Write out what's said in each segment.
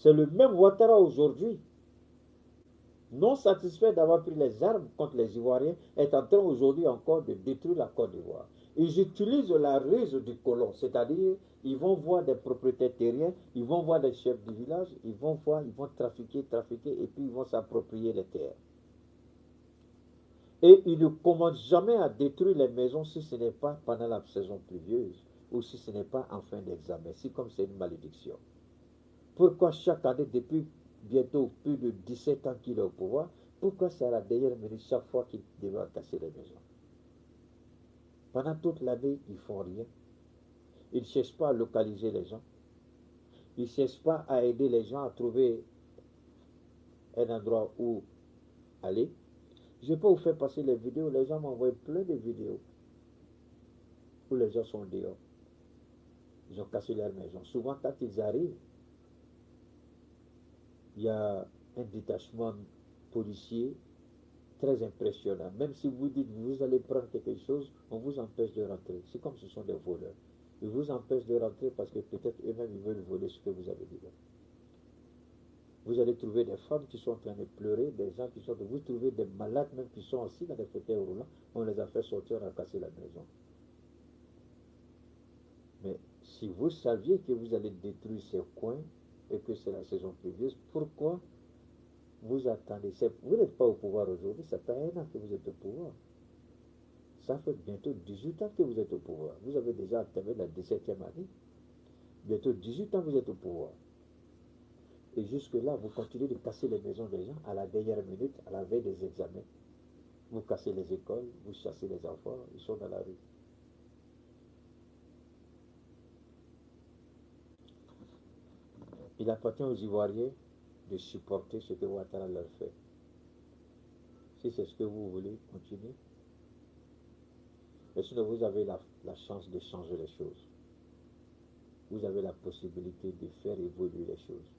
C'est le même Ouattara aujourd'hui, non satisfait d'avoir pris les armes contre les Ivoiriens, est en train aujourd'hui encore de détruire la Côte d'Ivoire. Ils utilisent la ruse du colon, c'est-à-dire ils vont voir des propriétaires terriens, ils vont voir des chefs du village, ils vont voir, ils vont trafiquer, et puis ils vont s'approprier les terres. Et ils ne commencent jamais à détruire les maisons si ce n'est pas pendant la saison pluvieuse ou si ce n'est pas en fin d'examen, si comme c'est une malédiction. Pourquoi chaque année, depuis bientôt plus de 17 ans qu'il est au pouvoir, pourquoi c'est à la dernière minute chaque fois qu'il devra casser les maisons? Pendant toute l'année, ils ne font rien. Ils ne cherchent pas à localiser les gens. Ils ne cherchent pas à aider les gens à trouver un endroit où aller. Je peux vous faire passer les vidéos. Les gens m'envoient plein de vidéos où les gens sont dehors. Ils ont cassé leur maison. Souvent, quand ils arrivent, il y a un détachement policier très impressionnant. Même si vous dites que vous allez prendre quelque chose, on vous empêche de rentrer. C'est comme ce sont des voleurs. Ils vous empêchent de rentrer parce que peut-être eux-mêmes ils veulent voler ce que vous avez dit. Vous allez trouver des femmes qui sont en train de pleurer, des gens qui sont... Vous trouvez des malades même qui sont assis dans des fauteuils roulants. On les a fait sortir, on a cassé la maison. Mais si vous saviez que vous allez détruire ces coins et que c'est la saison pluvieuse, pourquoi vous attendez? Vous n'êtes pas au pouvoir aujourd'hui, ça fait un an que vous êtes au pouvoir. Ça fait bientôt 18 ans que vous êtes au pouvoir. Vous avez déjà entamé la 17e année. Bientôt 18 ans vous êtes au pouvoir. Et jusque-là, vous continuez de casser les maisons des gens à la dernière minute, à la veille des examens. Vous cassez les écoles, vous chassez les enfants, ils sont dans la rue. Il appartient aux Ivoiriens de supporter ce que Ouattara leur fait. Si c'est ce que vous voulez, continuez. Mais sinon, vous avez la chance de changer les choses. Vous avez la possibilité de faire évoluer les choses.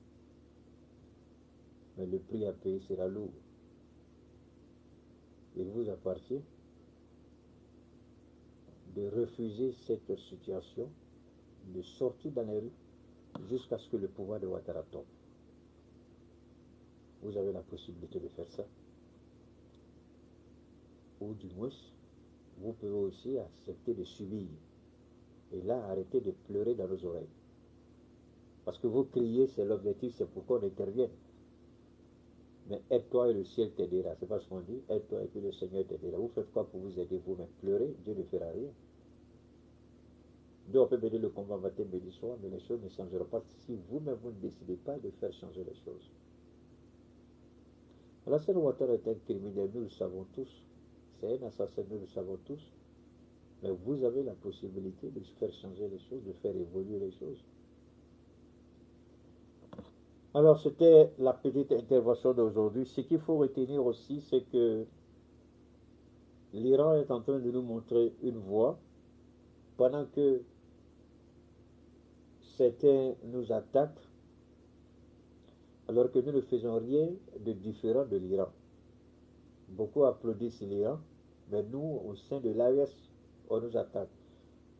Mais le prix à payer sera lourd. Il vous appartient de refuser cette situation, de sortir dans les rues jusqu'à ce que le pouvoir de Ouattara tombe. Vous avez la possibilité de faire ça. Ou du moins, vous pouvez aussi accepter de subir. Et là, arrêtez de pleurer dans nos oreilles. Parce que vous criez, c'est l'objectif, c'est pourquoi on intervient. Mais aide-toi et le ciel t'aidera. C'est pas ce qu'on dit. Aide-toi et puis le Seigneur t'aidera. Vous faites quoi pour vous aider vous-même? Pleurer, Dieu ne fera rien. Dieu peut mener le combat matin, midi, soir, mais les choses ne changeront pas si vous-même vous ne décidez pas de faire changer les choses. Alassane Ouattara est un criminel, nous le savons tous. C'est un assassin, nous le savons tous. Mais vous avez la possibilité de faire changer les choses, de faire évoluer les choses. Alors, c'était la petite intervention d'aujourd'hui. Ce qu'il faut retenir aussi, c'est que l'Iran est en train de nous montrer une voie pendant que certains nous attaquent, alors que nous ne faisons rien de différent de l'Iran. Beaucoup applaudissent l'Iran, mais nous, au sein de l'AES, on nous attaque.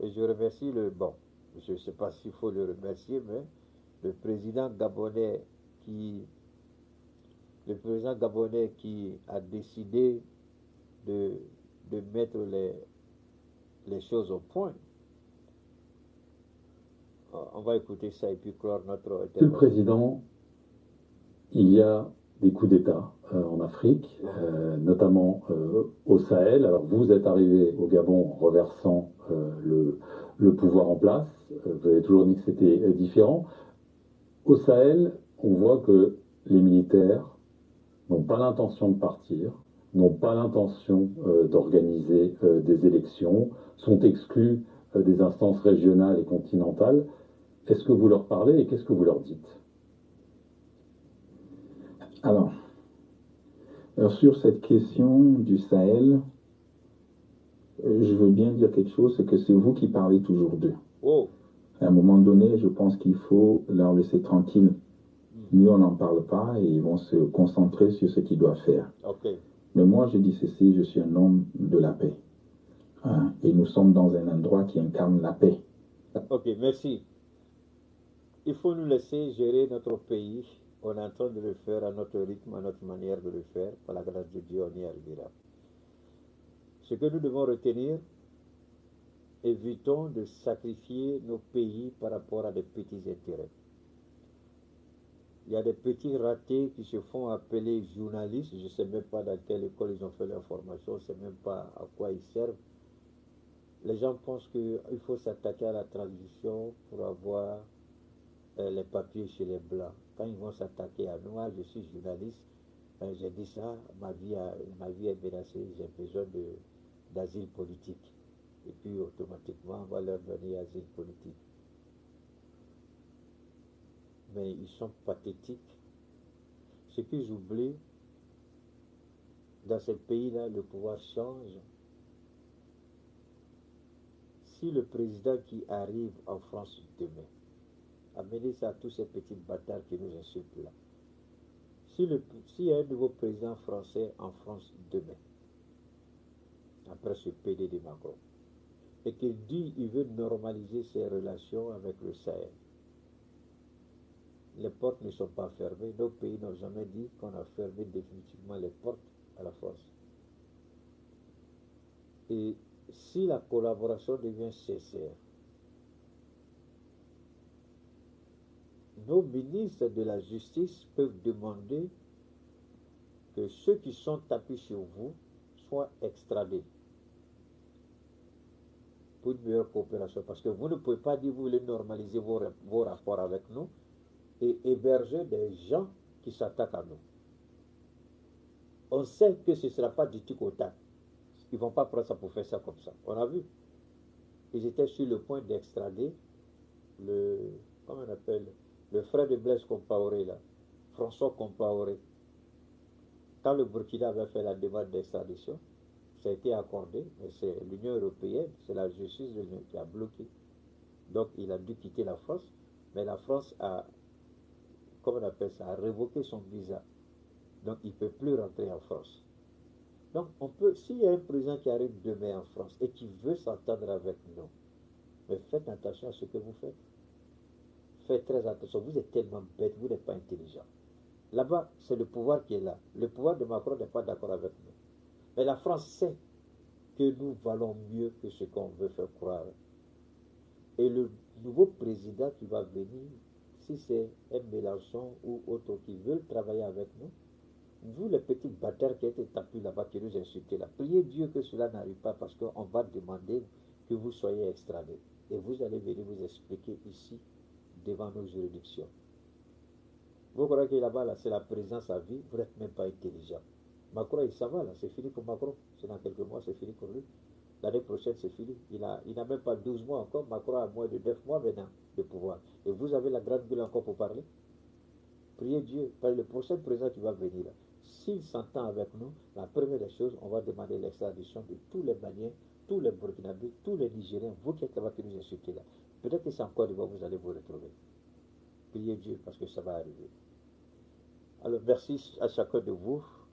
Et je remercie je ne sais pas s'il faut le remercier, mais le président gabonais qui a décidé de mettre les choses au point. On va écouter ça et puis clore notre intervention. Monsieur le Président, il y a des coups d'État en Afrique, notamment au Sahel. Alors vous êtes arrivé au Gabon en reversant le pouvoir en place. Vous avez toujours dit que c'était différent. Au Sahel, on voit que les militaires n'ont pas l'intention de partir, n'ont pas l'intention d'organiser des élections, sont exclus des instances régionales et continentales. Est-ce que vous leur parlez et qu'est-ce que vous leur dites? Alors, sur cette question du Sahel, je veux bien dire quelque chose, c'est que c'est vous qui parlez toujours d'eux. Oh. À un moment donné, je pense qu'il faut leur laisser tranquille. Nous, on n'en parle pas et ils vont se concentrer sur ce qu'ils doivent faire. Okay. Mais moi, je dis ceci, je suis un homme de la paix. Et nous sommes dans un endroit qui incarne la paix. Ok, merci. Il faut nous laisser gérer notre pays. On est en train de le faire à notre rythme, à notre manière de le faire. Par la grâce de Dieu, on y arrivera. Ce que nous devons retenir, évitons de sacrifier nos pays par rapport à des petits intérêts. Il y a des petits ratés qui se font appeler journalistes. Je ne sais même pas dans quelle école ils ont fait leur formation, je ne sais même pas à quoi ils servent. Les gens pensent qu'il faut s'attaquer à la transition pour avoir les papiers chez les Blancs. Quand ils vont s'attaquer à nous, moi je suis journaliste, j'ai dit ça, ma vie est menacée, j'ai besoin d'asile politique. Et puis automatiquement, on va leur donner asile politique. Mais ils sont pathétiques. Ce qu'ils oublient, dans ces pays-là, le pouvoir change. Si le président qui arrive en France demain, amenez ça à tous ces petits bâtards qui nous insultent là. S'il y a un nouveau président français en France demain, après ce PD de Macron, et qu'il dit qu'il veut normaliser ses relations avec le Sahel, les portes ne sont pas fermées. Nos pays n'ont jamais dit qu'on a fermé définitivement les portes à la France. Et si la collaboration devient sincère, nos ministres de la Justice peuvent demander que ceux qui sont tapis sur vous soient extradés pour une meilleure coopération. Parce que vous ne pouvez pas dire que vous voulez normaliser vos rapports avec nous et héberger des gens qui s'attaquent à nous. On sait que ce ne sera pas du tic au tac. Ils ne vont pas prendre ça pour faire ça comme ça. On a vu. Ils étaient sur le point d'extrader comment on appelle, le frère de Blaise Compaoré, là, François Compaoré. Quand le Burkina avait fait la demande d'extradition, ça a été accordé, mais c'est l'Union européenne, c'est la justice de l'Union qui a bloqué. Donc il a dû quitter la France, mais la France a, comment on appelle ça, a révoqué son visa. Donc il ne peut plus rentrer en France. Donc s'il y a un président qui arrive demain en France et qui veut s'entendre avec nous, mais faites attention à ce que vous faites. Faites très attention, vous êtes tellement bête, vous n'êtes pas intelligent. Là-bas, c'est le pouvoir qui est là. Le pouvoir de Macron n'est pas d'accord avec nous. Mais la France sait que nous valons mieux que ce qu'on veut faire croire. Et le nouveau président qui va venir, si c'est un Mélenchon ou autre qui veut travailler avec nous, vous les petits bâtards qui étaient tapis là-bas, qui nous insultez là, priez Dieu que cela n'arrive pas parce qu'on va demander que vous soyez extradés. Et vous allez venir vous expliquer ici, devant nos juridictions. Vous croyez que là-bas, là, c'est la présence à vie, vous n'êtes même pas intelligent. Macron, il s'en va là, c'est fini pour Macron. C'est dans quelques mois, c'est fini pour lui. L'année prochaine, c'est fini. Il n'a même pas 12 mois encore. Macron a moins de 9 mois maintenant de pouvoir. Et vous avez la grande gueule encore pour parler. Priez Dieu, par le prochain président qui va venir là, s'il s'entend avec nous, la première des choses, on va demander l'extradition de tous les Maliens, tous les Burkinabés, tous les Nigériens, vous qui êtes là-bas qui nous insultez là. Peut-être que c'est encore devant vous allez vous retrouver. Priez Dieu parce que ça va arriver. Alors merci à chacun de vous.